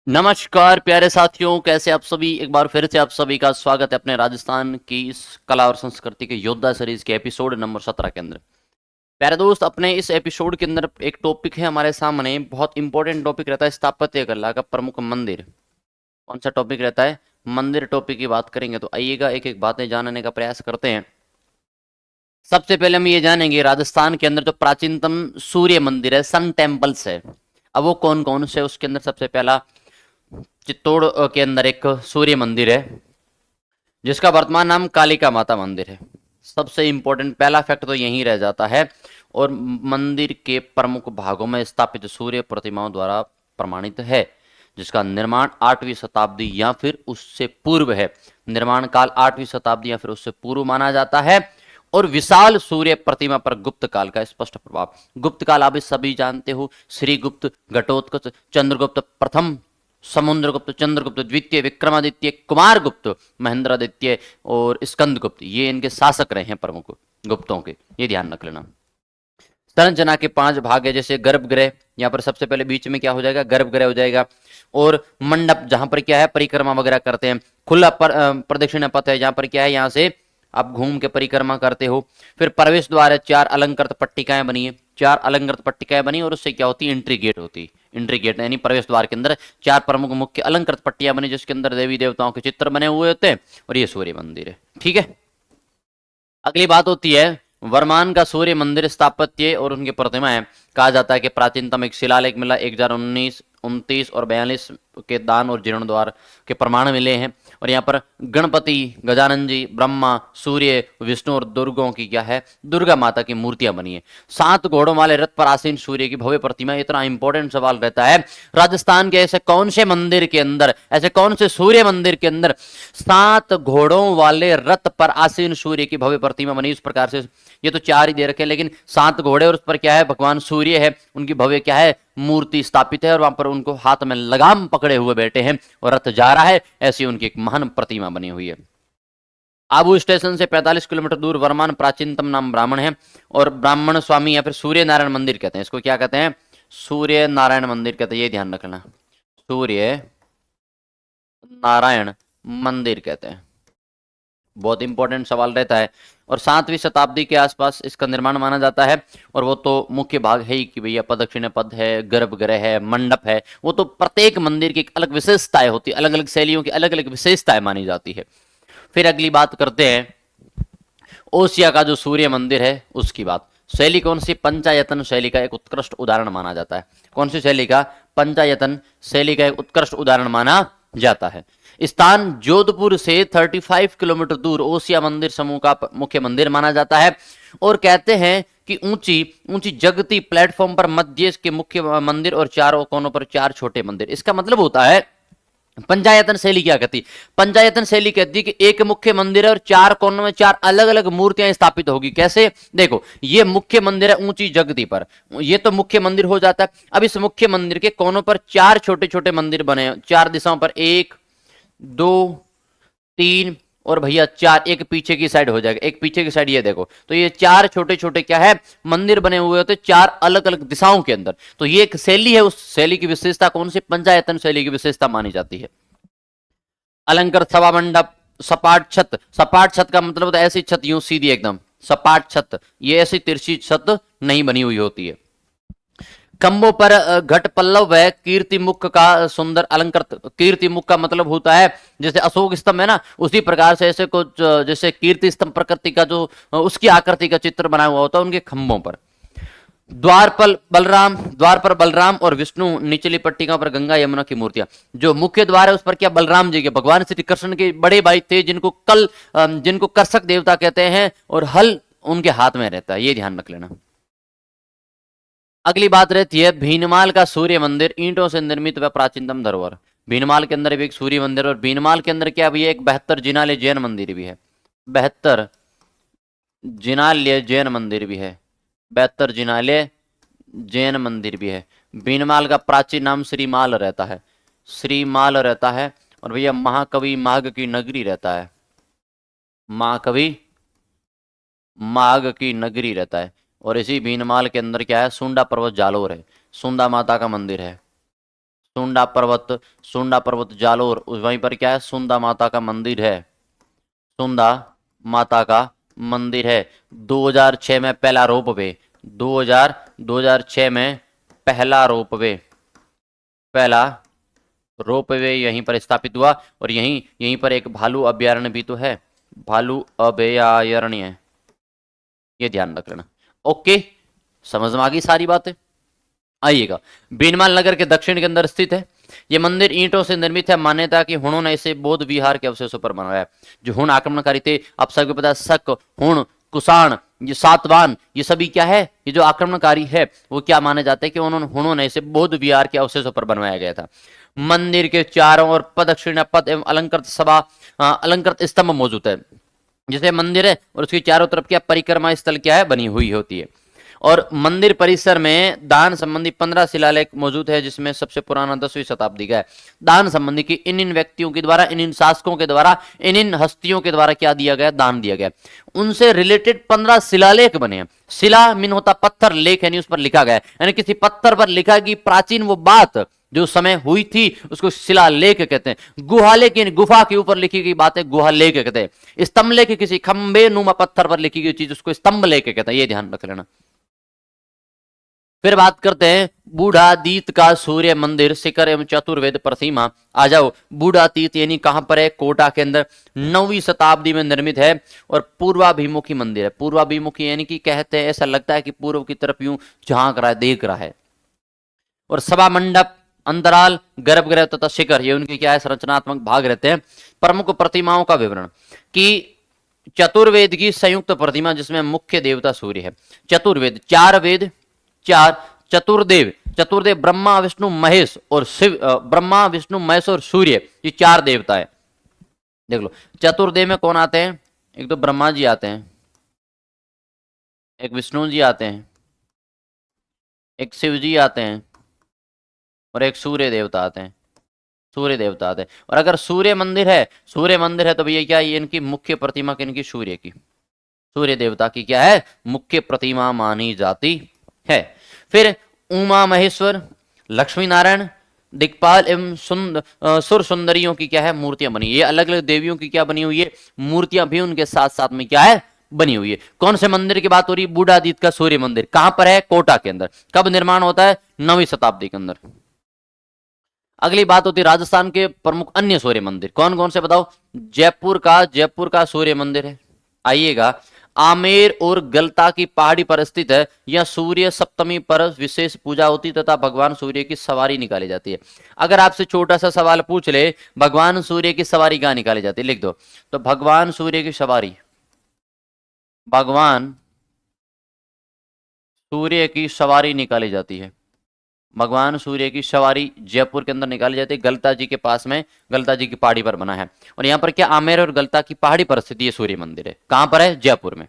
नमस्कार प्यारे साथियों, कैसे आप सभी। एक बार फिर से आप सभी का स्वागत है अपने राजस्थान की इस कला और संस्कृति के योद्धा सीरीज के एपिसोड नंबर 17 के अंदर। प्यारे दोस्त, अपने इस एपिसोड के अंदर एक टॉपिक है हमारे सामने, बहुत इंपॉर्टेंट टॉपिक रहता है स्थापत्य कला का प्रमुख मंदिर। कौन सा टॉपिक रहता है? मंदिर टॉपिक की बात करेंगे। तो आइएगा एक एक बातें जानने का प्रयास करते हैं। सबसे पहले हम ये जानेंगे राजस्थान के अंदर जो प्राचीनतम सूर्य मंदिर है, सन टेम्पल्स है, अब वो कौन कौन से। उसके अंदर सबसे पहला चित्तौड़ के अंदर एक सूर्य मंदिर है जिसका वर्तमान नाम कालिका माता मंदिर है। सबसे इंपॉर्टेंट पहला फैक्ट तो यही रह जाता है। और मंदिर के प्रमुख भागों में स्थापित सूर्य प्रतिमाओं द्वारा प्रमाणित है, जिसका निर्माण 8वीं शताब्दी या फिर उससे पूर्व है। निर्माण काल 8वीं शताब्दी या फिर उससे पूर्व माना जाता है। और विशाल सूर्य प्रतिमा पर गुप्त काल का स्पष्ट प्रभाव। गुप्त काल आप सभी जानते हो, श्रीगुप्त, घटोत्कच, चंद्रगुप्त प्रथम, समुद्रगुप्त, चंद्रगुप्त द्वितीय, विक्रमादित्य, कुमारगुप्त, महेंद्रादित्य और स्कंदगुप्त, ये इनके शासक रहे हैं प्रमुख गुप्तों के, ये ध्यान रख लेना। संरचना के 5 भाग है, जैसे गर्भगृह, यहाँ पर सबसे पहले बीच में क्या हो जाएगा? गर्भगृह हो जाएगा। और मंडप, जहां पर क्या है परिक्रमा वगैरह करते हैं। खुला प्रदक्षिणा पथ है, जहां पर क्या है यहाँ से आप घूम के परिक्रमा करते हो। फिर प्रवेश द्वार है, 4 अलंकृत पट्टिकाएं बनी है, 4 अलंकृत पट्टिकाएं बनी और उससे क्या होती है? एंट्री गेट होती है। एंट्री गेट यानी प्रवेश द्वार के अंदर 4 प्रमुख मुख्य अलंकृत पट्टियां बनी, जिसके अंदर देवी देवताओं के चित्र बने हुए होते हैं। और ये सूर्य मंदिर है। ठीक है, अगली बात होती है वर्मान का सूर्य मंदिर स्थापत्य और उनकी प्रतिमाएं। कहा जाता है कि प्राचीनतम एक शिलालेख मिला 1019, 29 और 42 के दान और जीर्णोद्वार के प्रमाण मिले हैं। और यहाँ पर गणपति, गजानन जी, ब्रह्मा, सूर्य, विष्णु और दुर्गों की क्या है? दुर्गा माता की मूर्तियां बनी है। 7 घोड़ों वाले रथ पर आसीन सूर्य की भव्य प्रतिमा। इतना इंपॉर्टेंट सवाल रहता है, राजस्थान के ऐसे कौन से मंदिर के अंदर, ऐसे कौन से सूर्य मंदिर के अंदर 7 घोड़ों वाले रथ पर आसीन सूर्य की भव्य प्रतिमा बनी? इस प्रकार से ये तो 4 ही दे रखे, लेकिन 7 घोड़े और उस पर क्या है? भगवान सूर्य है, उनकी भव्य क्या है? मूर्ति स्थापित है। और वहां पर उनको हाथ में लगाम पकड़े हुए बैठे हैं और रथ जा रहा है, ऐसी उनकी एक महान प्रतिमा बनी हुई है। आबू स्टेशन से 45 किलोमीटर दूर वर्मान प्राचीनतम नाम ब्राह्मण है और ब्राह्मण स्वामी या फिर सूर्य नारायण मंदिर कहते हैं। इसको क्या कहते हैं? सूर्य नारायण मंदिर कहते हैं, ये ध्यान रखना। सूर्य नारायण मंदिर कहते हैं। बहुत इंपॉर्टेंट सवाल रहता है। और 7वीं शताब्दी के आसपास इसका निर्माण माना जाता है। और वो तो मुख्य भाग है ही कि भैया प्रदक्षिण पद है, गर्भगृह है, मंडप है। वो तो प्रत्येक मंदिर की एक अलग विशेषताएं होती है, अलग अलग शैलियों की अलग अलग विशेषताएं मानी जाती है। फिर अगली बात करते हैं ओसिया का जो सूर्य मंदिर है उसकी बात। शैली कौन सी? पंचायतन शैली का एक उत्कृष्ट उदाहरण माना जाता है। कौन सी शैली का? पंचायतन शैली का एक उत्कृष्ट उदाहरण माना जाता है। स्थान जोधपुर से 35 किलोमीटर दूर ओसिया मंदिर समूह का मुख्य मंदिर माना जाता है। और कहते हैं कि ऊंची ऊंची जगती प्लेटफॉर्म पर मध्य के मुख्य मंदिर और चारों कोनों पर 4 छोटे मंदिर। इसका मतलब होता है पंचायतन शैली क्या कहती? पंचायतन शैली कहती है कि एक मुख्य मंदिर है और 4 कोनों में 4 अलग अलग मूर्तियां स्थापित होगी। कैसे? देखो, ये मुख्य मंदिर है ऊंची जगती पर, ये तो मुख्य मंदिर हो जाता है। अब इस मुख्य मंदिर के कोनों पर 4 छोटे छोटे मंदिर बने, 4 दिशाओं पर, 1 2 3 और भैया 4, एक पीछे की साइड हो जाएगा, एक पीछे की साइड। ये देखो, तो ये 4 छोटे छोटे क्या है? मंदिर बने हुए होते 4 अलग अलग दिशाओं के अंदर। तो ये एक शैली है, उस शैली की विशेषता कौन सी? पंचायतन शैली की विशेषता मानी जाती है। अलंकृत सभा मंडप, सपाट छत। सपाट छत का मतलब होता है ऐसी छत, यूं सीधी एकदम सपाट छत। ये ऐसी तिरछी छत नहीं बनी हुई होती है। खंभों पर घट पल्लव व कीर्ति मुख का सुंदर अलंकृत। कीर्ति मुख का मतलब होता है जैसे अशोक स्तंभ है ना, उसी प्रकार से ऐसे कुछ जैसे कीर्ति स्तंभ प्रकृति का जो उसकी आकृति का चित्र बना हुआ होता है उनके खंभों पर। द्वार पर बलराम और विष्णु, निचली पट्टिका पर गंगा यमुना की मूर्तियां। जो मुख्य द्वार है उस पर क्या? बलराम जी के, भगवान श्री कृष्ण के बड़े भाई थे, जिनको कर्षक देवता कहते हैं, और हल उनके हाथ में रहता है, ये ध्यान रख लेना। अगली बात रहती है भीनमाल का सूर्य मंदिर, ईंटों से निर्मित व प्राचीनतम धरोहर। भीनमाल के अंदर भी एक सूर्य मंदिर, और भीनमाल के अंदर क्या भी है? एक 72 जिनालय जैन मंदिर भी है। 72 जिनालय जैन मंदिर भी है। 72 जिनालय जैन मंदिर भी है। भीनमाल का प्राचीन नाम श्रीमाल रहता है, श्रीमाल रहता है। और भैया महाकवि माघ की नगरी रहता है, महाकवि माघ की नगरी रहता है। और इसी भीनमाल के अंदर क्या है? सुंडा पर्वत जालोर है, सुंडा माता का मंदिर है। सुंडा पर्वत जालोर, वहीं पर क्या है, सुंदा माता का मंदिर है, सुंदा माता का मंदिर है। 2006 में पहला रोपवे, 2006 में पहला रोपवे यहीं पर स्थापित हुआ। और यहीं पर एक भालू अभयारण्य भी तो है, भालू अभयारण्य, ये ध्यान रख लेना। ओके, समझ में आ गई सारी बातें। आइएगा, बीनमाल नगर के दक्षिण के अंदर स्थित है। ये मंदिर ईंटों से निर्मित है। मान्यता कि हुणों ने इसे बौद्ध विहार के अवशेषों पर बनवाया। जो हुण आक्रमणकारी थे, आप सबको पता है, शक, हुण, कुषाण, ये सातवाहन, ये सभी क्या है, ये जो आक्रमणकारी है वो क्या माने जाते हैं कि हुणों ने इसे बौद्ध विहार के अवशेषों पर बनवाया गया था। मंदिर के चारों ओर प्रदक्षिणा पथ एवं अलंकृत स्तंभ मौजूद है। जैसे मंदिर है और उसकी चारों तरफ क्या परिक्रमा स्थल क्या है, बनी हुई होती है। और मंदिर परिसर में दान संबंधी 15 शिलालेख मौजूद है, जिसमें सबसे पुराना 10वीं शताब्दी का है। दान संबंधी की इन व्यक्तियों के द्वारा, इन शासकों के द्वारा, इन हस्तियों के द्वारा क्या दिया गया, दान दिया गया। उनसे रिलेटेड 15 शिलालेख बने हैं। शिला मीन होता पत्थर, लेख यानी उस पर लिखा गया, यानी किसी पत्थर पर लिखा गई प्राचीन वो बात जो समय हुई थी उसको शिलालेख कहते हैं। गुहालेख यानी गुफा के ऊपर लिखी गई बातें गुहालेख कहते हैं। स्तंभ लेख किसी खंबे नुमा पत्थर पर लिखी गई चीज उसको स्तंभ लेख कहते हैं, ये ध्यान रख लेना। फिर बात करते हैं बूढ़ातीत का सूर्य मंदिर, शिखर एवं चतुर्वेद प्रतिमा। आ जाओ, बूढ़ातीत यानी कहां पर है, कोटा के अंदर, 9वीं शताब्दी में निर्मित है और पूर्वाभिमुखी मंदिर है। पूर्वाभिमुखी यानी कि कहते हैं, ऐसा लगता है कि पूर्व की तरफ यूं झांक रहा है, देख रहा है। और सभा मंडप, अंतराल, गर्भगृह तथा शिखर, ये उनके क्या है, संरचनात्मक भाग रहते हैं। प्रमुख प्रतिमाओं का विवरण कि चतुर्वेद की संयुक्त प्रतिमा जिसमें मुख्य देवता सूर्य है। चतुर्वेद, 4 वेद, 4 चतुर्देव, चतुर्देव ब्रह्मा विष्णु महेश और शिव, ब्रह्मा विष्णु महेश और सूर्य, ये 4 देवता है। देख लो, चतुर्देव में कौन आते हैं, एक तो ब्रह्मा जी आते हैं, एक विष्णु जी आते हैं, एक शिव जी आते हैं और एक सूर्य देवता आते हैं, सूर्य देवता आते हैं। और अगर सूर्य मंदिर है तो भैया क्या, ये इनकी मुख्य प्रतिमा किनकी, सूर्य की, सूर्य देवता की क्या है, मुख्य प्रतिमा मानी जाती है। फिर उमा महेश्वर, लक्ष्मी नारायण, दिक्पाल एवं सुर सुंदरियों की क्या है, मूर्तियां बनी। ये अलग अलग देवियों की क्या बनी हुई है, मूर्तियां भी उनके साथ साथ में क्या है, बनी हुई है। कौन से मंदिर की बात हो रही है, बूढ़ातीत का सूर्य मंदिर। कहां पर है, कोटा के अंदर। कब निर्माण होता है, 9वीं शताब्दी के अंदर। अगली बात होती है राजस्थान के प्रमुख अन्य सूर्य मंदिर। कौन कौन से बताओ, जयपुर का सूर्य मंदिर है। आइएगा, आमेर और गलता की पहाड़ी पर स्थित है। यह सूर्य सप्तमी पर विशेष पूजा होती तथा भगवान सूर्य की सवारी निकाली जाती है। अगर आपसे छोटा सा सवाल पूछ ले, भगवान सूर्य की सवारी कहां निकाली जाती है, लिख दो। तो भगवान सूर्य की सवारी, भगवान सूर्य की सवारी निकाली जाती है। भगवान सूर्य की सवारी जयपुर के अंदर निकाली जाती है, गलता जी के पास में, गलता जी की पहाड़ी पर बना है। और यहाँ पर क्या, आमेर और गलता की पहाड़ी पर स्थित ये सूर्य मंदिर है। कहां पर है, जयपुर में।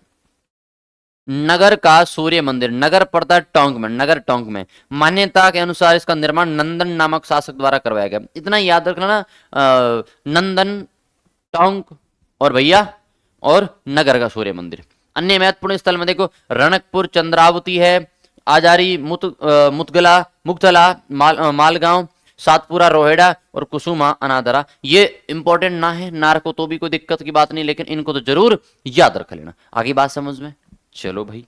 नगर का सूर्य मंदिर, नगर पड़ता है टोंक में, नगर टोंक में। मान्यता के अनुसार इसका निर्माण नंदन नामक शासक द्वारा करवाया गया। इतना याद रखना, नंदन, टोंक और भैया और नगर का सूर्य मंदिर। अन्य महत्वपूर्ण स्थल में देखो, रणकपुर चंद्रावती है, आजारी, मुक्तला, मालगांव, सातपुरा, रोहेड़ा और कुसुमा अनादरा। ये इंपॉर्टेंट ना है, नार को तो भी कोई दिक्कत की बात नहीं, लेकिन इनको तो जरूर याद रख लेना। आगे बात समझ में, चलो भाई।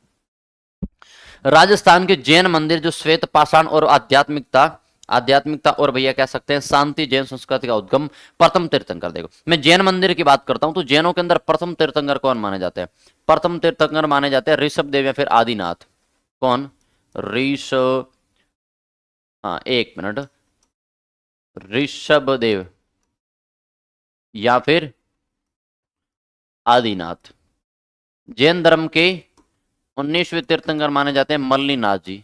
राजस्थान के जैन मंदिर जो श्वेत पाषाण और आध्यात्मिकता और भैया कह सकते हैं शांति जैन संस्कृति का उद्गम, प्रथम तीर्थंकर। देखो, मैं जैन मंदिर की बात करता हूं तो जैनों के अंदर प्रथम तीर्थंकर कौन माने जाते हैं, प्रथम तीर्थंकर माने जाते हैं ऋषभ देव या फिर आदिनाथ। कौन, ऋषभ, हाँ एक मिनट, ऋषभ देव या फिर आदिनाथ। जैन धर्म के 19वें तीर्थंकर माने जाते हैं मल्लीनाथ जी,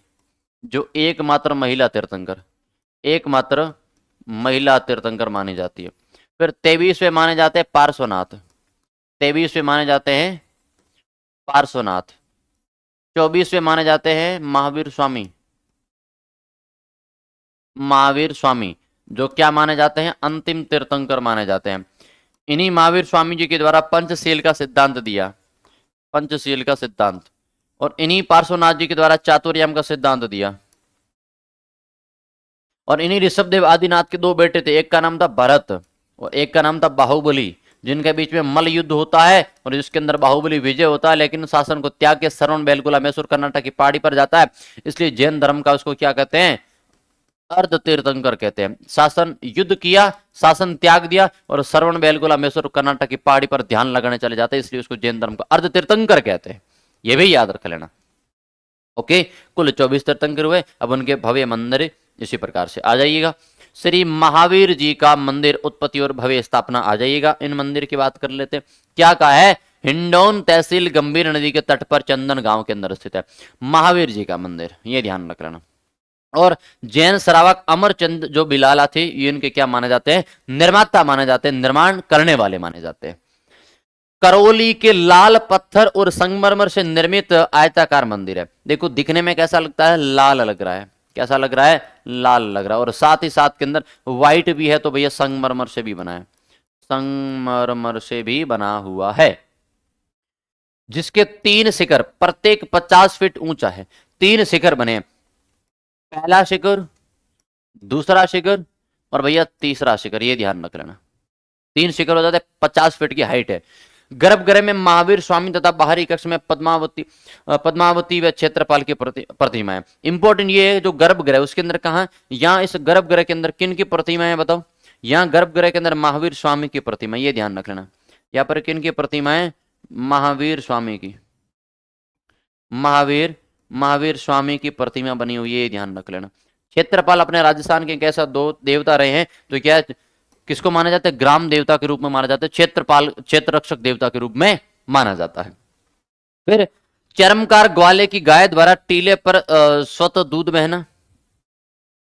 जो एकमात्र महिला तीर्थंकर मानी जाती है। फिर 23वें माने जाते हैं पार्श्वनाथ, 23वें माने जाते हैं पार्श्वनाथ। 24वें माने जाते हैं महावीर स्वामी, जो क्या माने जाते हैं, अंतिम तीर्थंकर माने जाते हैं। इन्हीं महावीर स्वामी जी के द्वारा पंचशील का सिद्धांत दिया, पंचशील का सिद्धांत। और इन्हीं पार्श्वनाथ जी के द्वारा चातुर्याम का सिद्धांत दिया। और इन्हीं ऋषभदेव आदिनाथ के दो बेटे थे, एक का नाम था भरत और एक का नाम था बाहुबली, जिनके बीच में मल्ल युद्ध होता है और जिसके अंदर बाहुबली विजय होता है, लेकिन शासन को त्याग के श्रवण बेलगोला मैसूर कर्नाटक की पहाड़ी पर जाता है। इसलिए जैन धर्म का उसको क्या कहते हैं, अर्ध तीर्थंकर कहते हैं। शासन युद्ध किया, शासन त्याग दिया और श्रवण बेलगोला मैसूर कर्नाटक की पहाड़ी पर ध्यान लगाने चले जाते हैं, इसलिए उसको जैन धर्म का अर्ध तीर्थंकर कहते हैं। ये भी याद रख लेना। ओके, कुल 24 तीर्थंकर हुए। अब उनके भव्य मंदिर इसी प्रकार से आ जाइएगा। श्री महावीर जी का मंदिर उत्पत्ति और भव्य स्थापना आ जाइएगा। इन मंदिर की बात कर लेते हैं। क्या कहा है, हिंडौन तहसील गंभीर नदी के तट पर चंदन गांव के अंदर स्थित है महावीर जी का मंदिर, ये ध्यान रख लेना। और जैन श्रावक अमरचंद जो बिलाला थे, ये इनके क्या माने जाते हैं, निर्माता माने जाते हैं, निर्माण करने वाले माने जाते हैं। करौली के लाल पत्थर और संगमरमर से निर्मित आयताकार मंदिर है। देखो दिखने में कैसा लगता है, लाल लग रहा है, कैसा लग रहा है, लाल लग रहा है, और साथ ही साथ के अंदर व्हाइट भी है, तो भैया संगमरमर से भी बना है, संगमरमर से भी बना हुआ है, जिसके 3 शिखर प्रत्येक 50 फीट ऊंचा है। 3 शिखर बने, पहला शिखर, दूसरा शिखर और भैया तीसरा शिखर, ये ध्यान रख लेना। 3 शिखर हो जाते, 50 फीट की हाइट है। गर्भगृह में महावीर स्वामी तथा बाहरी कक्ष में पद्मावती व क्षेत्रपाल की प्रतिमा है। इंपॉर्टेंट ये है, जो गर्भगृह उसके अंदर कहा, यहाँ इस गर्भगृह के अंदर किन की प्रतिमा है बताओ, यहाँ गर्भगृह के अंदर महावीर स्वामी की प्रतिमा, ये ध्यान रख लेना। यहाँ पर किन की प्रतिमा है, महावीर स्वामी की, महावीर स्वामी की प्रतिमा बनी हुई है, ये ध्यान रख लेना। क्षेत्रपाल अपने राजस्थान के कैसा 2 देवता रहे हैं, तो क्या किसको माना जाता है, ग्राम देवता के रूप में माना जाता है, क्षेत्रपाल क्षेत्र रक्षक देवता के रूप में माना जाता है। फिर चरमकार ग्वाले की गाय द्वारा टीले पर स्वतः दूध बहना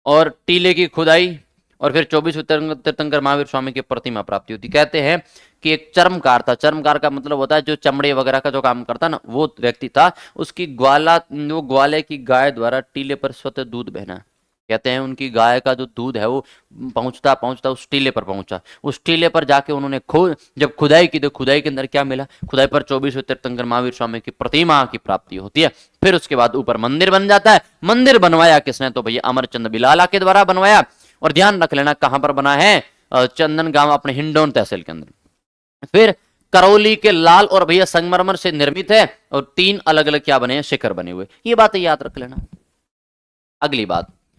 और टीले की खुदाई, और फिर 24 तीर्थंकर महावीर स्वामी की प्रतिमा प्राप्ति होती। कहते हैं कि एक चर्मकार था, चर्मकार का मतलब होता है जो चमड़े वगैरह का जो काम करता ना, वो व्यक्ति था। उसकी ग्वाले की गाय द्वारा टीले पर स्वतः दूध बहना। कहते हैं उनकी गाय का जो दूध है वो पहुंचता पहुंचता उस टीले पर पहुंचा, उस टीले पर जाके उन्होंने जब खुदाई की, तो खुदाई के अंदर क्या मिला, खुदाई पर 24 तीर्थंकर महावीर स्वामी की प्रतिमा की प्राप्ति होती है। फिर उसके बाद ऊपर मंदिर बन जाता है। मंदिर बनवाया किसने, तो भैया अमरचंद बिलाला के द्वारा बनवाया। और ध्यान रख लेना कहां पर बना है, चंदन गांव अपने हिंडौन तहसील के अंदर। फिर करौली के लाल और भैया संगमरमर से निर्मित है, और 3 अलग अलग क्या बने हैं, शिखर बने हुए। ये बातें याद रख लेना।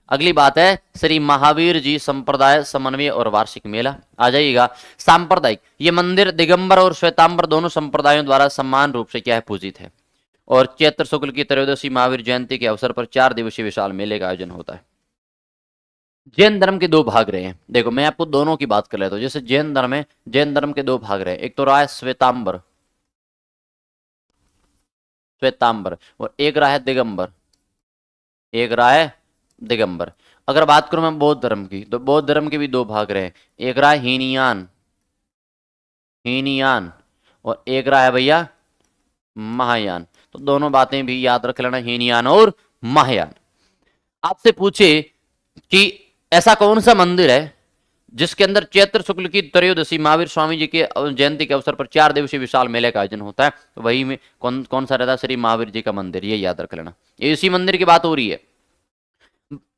अगली बात है श्री महावीर जी संप्रदाय समन्वय और वार्षिक मेला। आ जाइएगा। सांप्रदायिक, ये मंदिर दिगंबर और श्वेतांबर दोनों संप्रदायों द्वारा समान रूप से क्या है, पूजित है। और चैत्र शुक्ल की त्रयोदशी महावीर जयंती के अवसर पर 4 दिवसीय विशाल मेले का आयोजन होता है। जैन धर्म के 2 भाग रहे हैं। देखो मैं आपको दोनों की बात कर लेता हूं। जैसे जैन धर्म है, जैन धर्म के 2 भाग रहे हैं। एक तो रहा है श्वेतांबर और एक रहा है दिगंबर, एक रहा है दिगंबर। अगर बात करूं मैं बौद्ध धर्म की, तो बौद्ध धर्म के भी 2 भाग रहे हैं। एक रहा है हीनयान और एक रहा है भैया महायान। तो दोनों बातें भी याद रख लेना, हीनयान और महायान। आपसे पूछे कि ऐसा कौन सा मंदिर है जिसके अंदर चैत्र शुक्ल की त्रयोदशी महावीर स्वामी जी के जयंती के अवसर पर 4 दिवसीय विशाल मेले का आयोजन होता है, तो वही में कौन सा रहता है, श्री महावीर जी का मंदिर। ये याद रख लेना। इसी मंदिर की बात हो रही है।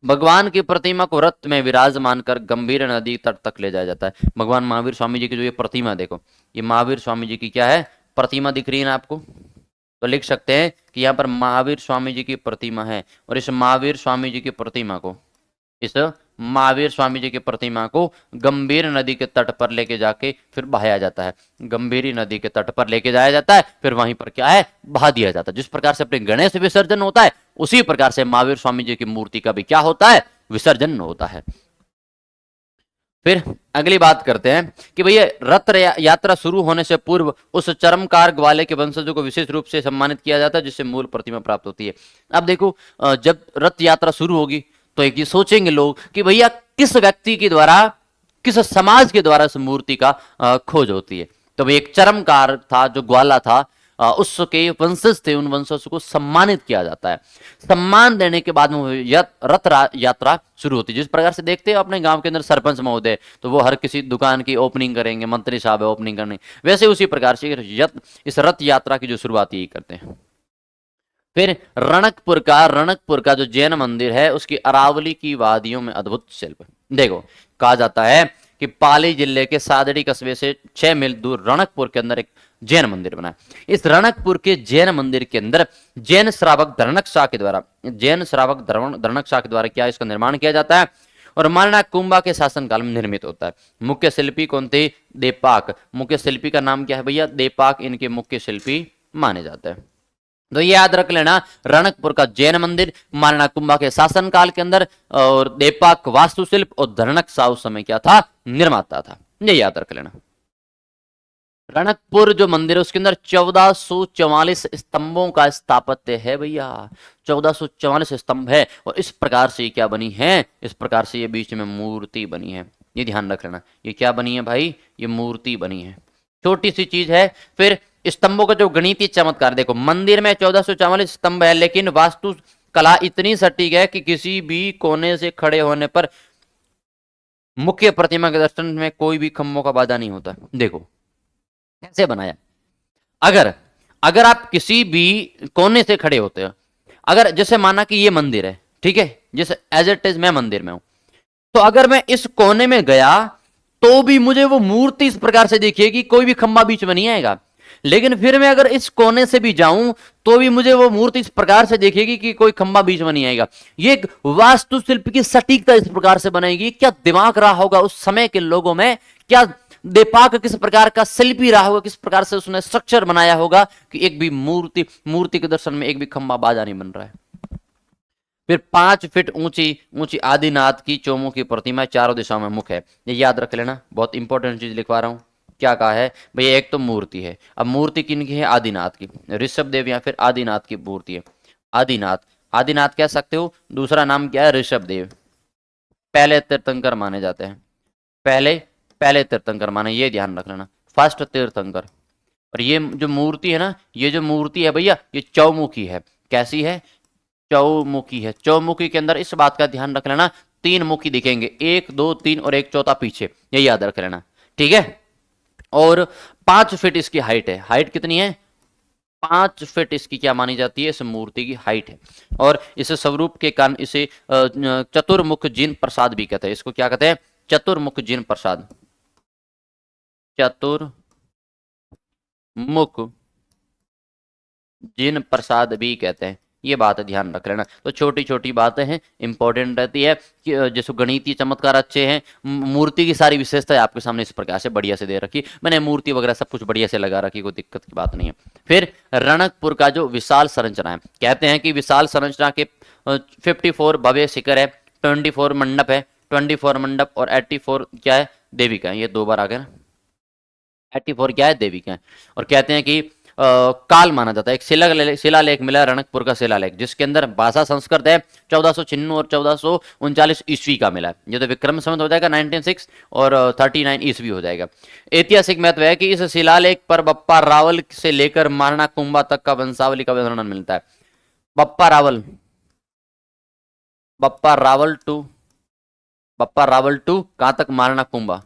भगवान की प्रतिमा को रथ में विराजमान कर गंभीर नदी तट तक ले जाया जाता है। भगवान महावीर स्वामी जी की जो ये प्रतिमा, देखो ये महावीर स्वामी जी की क्या है, प्रतिमा दिख रही है ना आपको, तो लिख सकते हैं कि यहाँ पर महावीर स्वामी जी की प्रतिमा है। और इस महावीर स्वामी जी की प्रतिमा को, इस महावीर स्वामी जी की प्रतिमा को गंभीर नदी के तट पर लेके जाके फिर बहाया जाता है। गंभीरी नदी के तट पर लेके जाया जाता है, फिर वहीं पर क्या है, बहा दिया जाता है। जिस प्रकार से अपने गणेश विसर्जन होता है, उसी प्रकार से महावीर स्वामी जी की मूर्ति का भी क्या होता है, विसर्जन होता है। फिर अगली बात करते हैं कि भैया रथ यात्रा शुरू होने से पूर्व उस चरमकार ग्वाले के वंशजों को विशेष रूप से सम्मानित किया जाता है, जिससे मूल प्रतिमा प्राप्त होती है। अब देखो जब रथ यात्रा शुरू होगी तो एक ये सोचेंगे लोग कि भैया किस व्यक्ति के द्वारा, किस समाज के द्वारा इस मूर्ति का खोज होती है। तो भाई एक चरमकार था जो ग्वाला था, उसके वंशज थे, उन वंशज को सम्मानित किया जाता है। सम्मान देने के बाद में रथ यात्रा शुरू होती है। जिस प्रकार से देखते हैं अपने गांव के अंदर सरपंच महोदय, तो वो हर किसी दुकान की ओपनिंग करेंगे, मंत्री साहब है ओपनिंग करने, वैसे उसी प्रकार से इस रथ यात्रा की जो शुरुआत यही करते हैं। फिर रणकपुर का जो जैन मंदिर है उसकी अरावली की वादियों में अद्भुत शिल्प। देखो, कहा जाता है कि पाली जिले के सादड़ी कस्बे से 6 मील दूर रणकपुर के अंदर एक जैन मंदिर बना है। इस रणकपुर के जैन मंदिर के अंदर जैन श्रावक धरणक शाह के द्वारा क्या इसका निर्माण किया जाता है और महाराणा कुंभा के शासनकाल में निर्मित होता है। मुख्य शिल्पी कौन थे? देपाक। मुख्य शिल्पी का नाम क्या है भैया? देपाक इनके मुख्य शिल्पी माने जाते हैं। तो ये याद रख लेना, रणकपुर का जैन मंदिर महाराणा कुंभा के शासनकाल के अंदर, और देपाक वास्तुशिल्प, और धरणक शाह उस समय क्या था? निर्माता था। ये याद रख लेना। रणकपुर जो मंदिर है उसके अंदर 1444 स्तंभों का स्थापत्य है भैया। 1444 स्तंभ है, और इस प्रकार से ये क्या बनी है? इस प्रकार से ये बीच में मूर्ति बनी है। ये ध्यान रख लेना, ये क्या बनी है भाई? ये मूर्ति बनी है। छोटी सी चीज है। फिर स्तंभों का जो गणितीय चमत्कार देखो, मंदिर में 1444 स्तंभ है, लेकिन वास्तु कला इतनी सटीक है कि किसी भी कोने से खड़े होने पर मुख्य प्रतिमा के दर्शन में कोई भी खंभों का बाधा नहीं होता। देखो कैसे बनाया। अगर आप किसी भी कोने से खड़े होते हो, अगर जैसे माना कि ये मंदिर है, ठीक है, जैसे एज इट इज मैं मंदिर में हूं, तो अगर मैं इस कोने में गया तो भी मुझे वो मूर्ति इस प्रकार से दिखेगी, कोई भी खंभा बीच में नहीं आएगा। लेकिन फिर मैं अगर इस कोने से भी जाऊं तो भी मुझे वो मूर्ति इस प्रकार से दिखेगी कि कोई खंभा बीच में नहीं आएगा। ये एक वास्तुशिल्प की सटीकता इस प्रकार से बनेगी। क्या दिमाग रहा होगा उस समय के लोगों में, क्या देपाक किस प्रकार का शिल्पी रहा होगा, किस प्रकार से उसने स्ट्रक्चर बनाया होगा कि एक भी मूर्ति के दर्शन में एक भी खंभा बाजा नहीं बन रहा है। फिर 5 फीट ऊंची आदिनाथ की चौमुखी प्रतिमा, चारों दिशाओं में मुख है। ये याद रख लेना, बहुत इंपॉर्टेंट चीज लिखवा रहा हूं। क्या कहा है भैया? एक तो मूर्ति है। अब मूर्ति किनकी है? आदिनाथ की, ऋषभ देव या फिर आदिनाथ की मूर्ति है। आदिनाथ कह सकते हो। दूसरा नाम क्या है? ऋषभ देव। पहले तीर्थंकर माने जाते हैं। पहले तीर्थंकर माने, ये ध्यान रख लेना, फर्स्ट तीर्थंकर। और ये जो मूर्ति है ना, ये जो मूर्ति है भैया, ये चौमुखी है। कैसी है? चौमुखी है। चौमुखी के अंदर इस बात का ध्यान रख लेना, 3 मुखी दिखेंगे, 1 2 3 और एक चौथा पीछे, ये याद रख लेना, ठीक है। और 5 फीट इसकी हाइट है। हाइट कितनी है? 5 फीट इसकी क्या मानी जाती है? इस मूर्ति की हाइट है। और इस स्वरूप के कारण इसे चतुर्मुख जिन प्रसाद भी कहते हैं। इसको क्या कहते हैं? चतुर्मुख जिन प्रसाद। चतुर्मुख जिन प्रसाद भी कहते हैं। ये बात ध्यान रख लेना। तो छोटी छोटी बातें हैं, इंपॉर्टेंट रहती है कि जैसे गणितीय चमत्कार अच्छे हैं। मूर्ति की सारी विशेषताएं आपके सामने इस प्रकार से बढ़िया से दे रखी। मैंने मूर्ति वगैरह सब कुछ बढ़िया से लगा रखी, कोई दिक्कत की बात नहीं है। फिर रणकपुर का जो विशाल संरचना है, कहते हैं कि विशाल संरचना के 54 भव्य शिखर है, 24 मंडप है, 24 मंडप और 84 क्या है? देविका। ये 2 बार आ गया ना, 84 क्या है? देविका। और कहते हैं कि काल माना जाता है। एक शिलालेख मिला, रणकपुर का शिलालेख, जिसके अंदर भाषा संस्कृत है, 1496 और 1439 ईस्वी का मिला। ये तो विक्रम संवत हो जाएगा 1906 और 39 ईस्वी हो जाएगा। ऐतिहासिक महत्व है कि इस शिलालेख पर बप्पा रावल से लेकर महाराणा कुंभा तक का वंशावली का वर्णन मिलता है। बप्पा रावल टू कहां तक? महाराणा कुंभा।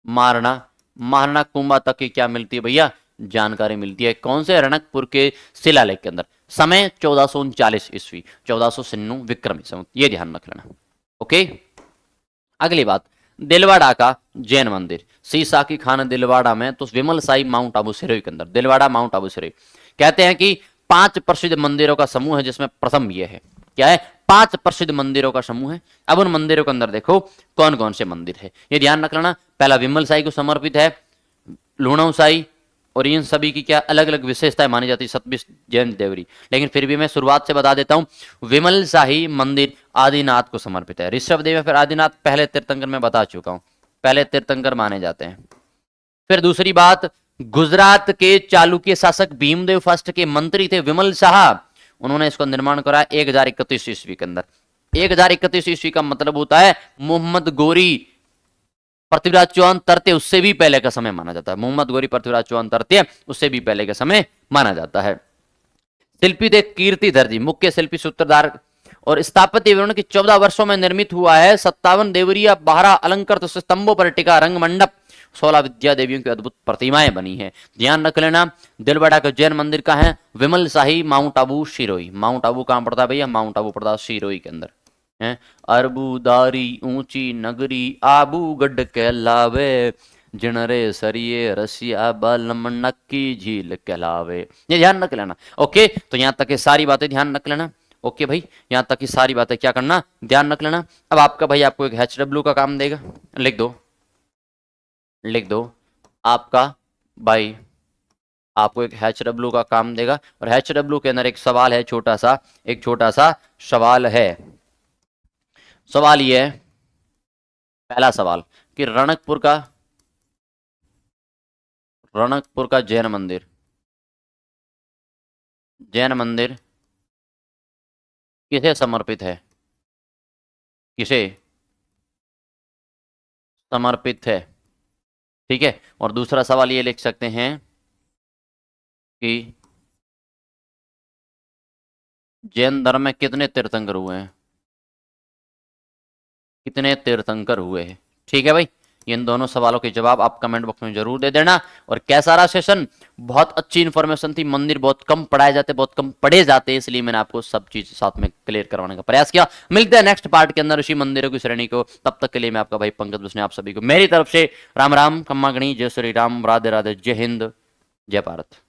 महाराणा कुंभा तक की क्या मिलती है भैया? जानकारी मिलती है। कौन से? रणकपुर के शिलालेख के अंदर। समय 1439 ईस्वी, 1496 विक्रमी संवत। ये ध्यान रख लेना, ओके। अगली बात, दिलवाड़ा का जैन मंदिर, सीसा की खान दिलवाड़ा में, तो विमल साई माउंट आबू सिरोही के अंदर। दिलवाड़ा माउंट आबू सिरोही। कहते हैं कि 5 प्रसिद्ध मंदिरों का समूह है, जिसमें प्रथम ये है। क्या है? 5 प्रसिद्ध मंदिरों का समूह है। अब उन मंदिरों के अंदर देखो कौन कौन से मंदिर है, ये ध्यान रख लेना। पहला विमल साई को समर्पित है, लूणव साई, और इन सभी की क्या अलग अलग विशेषताएं मानी जाती है, 27 जैन देवरी। लेकिन फिर भी मैं शुरुआत से बता देता हूं, विमल शाही मंदिर आदिनाथ को समर्पित है। ऋषभ देव फिर आदिनाथ पहले तीर्थंकर में बता चुका हूं, पहले तीर्थंकर माने जाते हैं। फिर दूसरी बात, गुजरात के चालुक्य शासक भीमदेव फर्स्ट के मंत्री थे विमल शाह, उन्होंने इसको निर्माण करा 1031 ईस्वी के अंदर। 1031 ईस्वी का मतलब होता है मोहम्मद गोरी पृथ्वीराज चौहान तरते उससे भी पहले का समय माना जाता है। मोहम्मद गोरी पृथ्वीराज चौहान तरते उससे भी पहले का समय माना जाता है। शिल्पी थे कीर्तिधर जी, मुख्य शिल्पी सूत्रधार, और स्थापत्य विवरण की 14 वर्षों में निर्मित हुआ है। 57 देवरिया 12 अलंकृत स्तंभों पर टिका रंग मंडप, 16 विद्या देवियों की अद्भुत प्रतिमाएं बनी है। ध्यान रख लेना। दिलवाड़ा का जैन मंदिर का है, विमल शाही, माउंट आबू, शिरोई। माउंट आबू कहाँ पड़ता है भैया? माउंट आबू पड़ता है शिरोई के अंदर है। अरबूदारी ऊंची नगरी आबू गढ़ कहलावे, जिनरे सरिये रसिया बालम नक्की झील कहलावे। ये ध्यान रख लेना। ओके, तो यहां तक की सारी बातें ध्यान रख लेना। ओके भाई, यहां तक की सारी बातें क्या करना, ध्यान रख लेना। अब आपका भाई आपको एक HW का काम देगा, लिख दो, लिख दो। आपका भाई आपको एक HW का काम देगा, और HW के अंदर एक सवाल है छोटा सा, एक छोटा सा सवाल है। सवाल ये है, पहला सवाल कि रणकपुर का जैन मंदिर, जैन मंदिर किसे समर्पित है? किसे समर्पित है? ठीक है। और दूसरा सवाल ये लिख सकते हैं कि जैन धर्म में कितने तीर्थंकर हुए हैं? कितने तीर्थंकर हुए हैं? ठीक है भाई, इन दोनों सवालों के जवाब आप कमेंट बॉक्स में जरूर दे देना। और कैसा रहा सेशन? बहुत अच्छी इन्फॉर्मेशन थी। मंदिर बहुत कम पढ़ाए जाते, बहुत कम पढ़े जाते, इसलिए मैंने आपको सब चीज साथ में क्लियर करवाने का प्रयास किया। मिलते हैं नेक्स्ट पार्ट के अंदर उसी मंदिरों की श्रेणी को। तब तक के लिए मैं आपका भाई पंकज बिश्नोई आप सभी को मेरी तरफ से राम राम, खम्मा गणी, जय श्री राम, राधे राधे, जय हिंद, जय भारत।